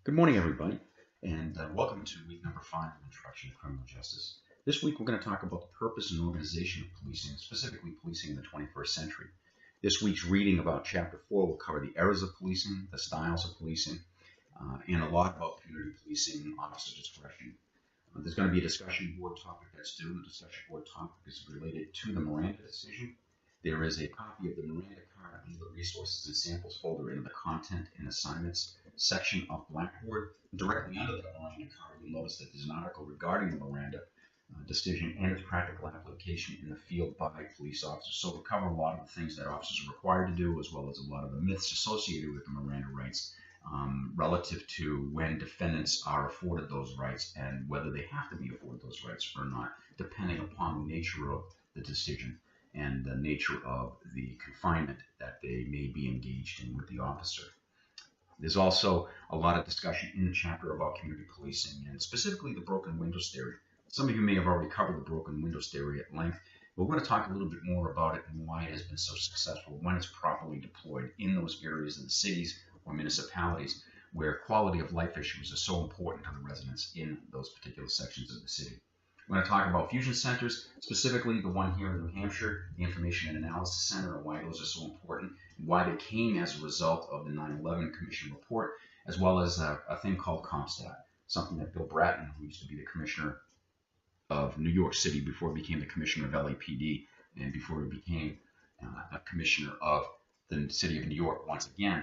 Good morning, everybody, and welcome to week number 5 of Introduction to Criminal Justice. This week, we're going to talk about the purpose and organization of policing, specifically policing in the 21st century. This week's reading about Chapter 4 will cover the eras of policing, the styles of policing, and a lot about community policing and officer discretion. There's going to be a discussion board topic that's due. The discussion board topic is related to the Miranda decision. There is a copy of the Miranda card under the Resources and Samples folder in the Content and Assignments section of Blackboard. Directly under the Miranda card, you'll notice that there's an article regarding the Miranda decision and its practical application in the field by police officers. So we'll cover a lot of the things that officers are required to do, as well as a lot of the myths associated with the Miranda rights relative to when defendants are afforded those rights and whether they have to be afforded those rights or not, depending upon the nature of the decision and the nature of the confinement that they may be engaged in with the officer. There's also a lot of discussion in the chapter about community policing and specifically the broken windows theory. Some of you may have already covered the broken windows theory at length, but we're going to talk a little bit more about it and why it has been so successful when it's properly deployed in those areas of the cities or municipalities where quality of life issues are so important to the residents in those particular sections of the city. We're going to talk about fusion centers, specifically the one here in New Hampshire, the Information and Analysis Center, and why those are so important, and why they came as a result of the 9/11 Commission report, as well as a thing called CompStat, something that Bill Bratton, who used to be the commissioner of New York City before he became the commissioner of LAPD, and before he became a commissioner of the city of New York once again,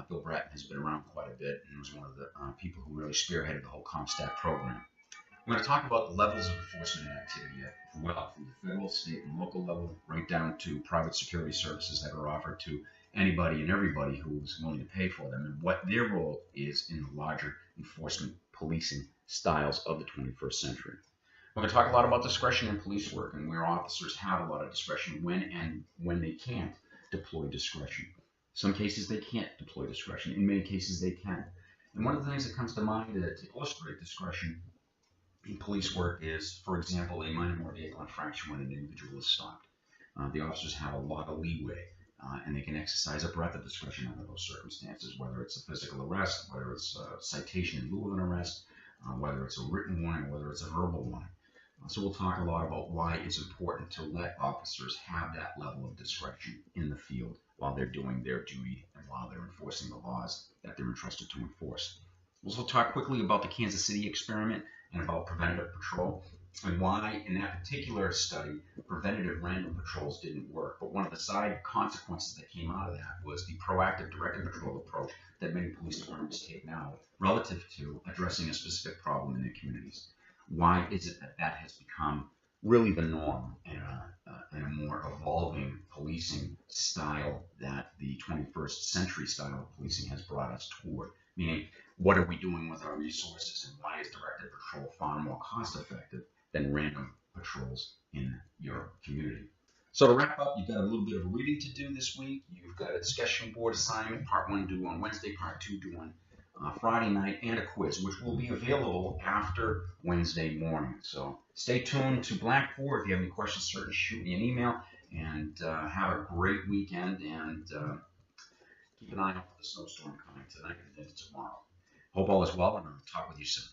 Bill Bratton has been around quite a bit and was one of the people who really spearheaded the whole CompStat program. We're going to talk about the levels of enforcement activity from the federal, state, and local level, right down to private security services that are offered to anybody and everybody who's willing to pay for them, and what their role is in the larger enforcement policing styles of the 21st century. We're going to talk a lot about discretion in police work and where officers have a lot of discretion when they can't deploy discretion. In some cases they can't deploy discretion. In many cases they can. And one of the things that comes to mind to illustrate discretion in police work is, for example, a minor motor vehicle infraction when an individual is stopped. The officers have a lot of leeway, and they can exercise a breadth of discretion under those circumstances, whether it's a physical arrest, whether it's a citation in lieu of an arrest, whether it's a written warning, whether it's a verbal warning. So we'll talk a lot about why it's important to let officers have that level of discretion in the field while they're doing their duty and while they're enforcing the laws that they're entrusted to enforce. We'll also talk quickly about the Kansas City experiment and about preventative patrol, and why in that particular study preventative random patrols didn't work. But one of the side consequences that came out of that was the proactive directed patrol approach that many police departments take now relative to addressing a specific problem in their communities. Why is it that that has become really the norm in a more evolving policing style that the 21st century style of policing has brought us toward? Meaning, what are we doing with our resources, and why is directed patrol far more cost effective than random patrols in your community? So to wrap up, you've got a little bit of reading to do this week. You've got a discussion board assignment, part 1 due on Wednesday, part 2 due on Friday night, and a quiz, which will be available after Wednesday morning. So stay tuned to Blackboard. If you have any questions, certainly shoot me an email, and have a great weekend, and keep an eye out for the snowstorm coming tonight and then tomorrow. Hope all is well, and I'll talk with you soon.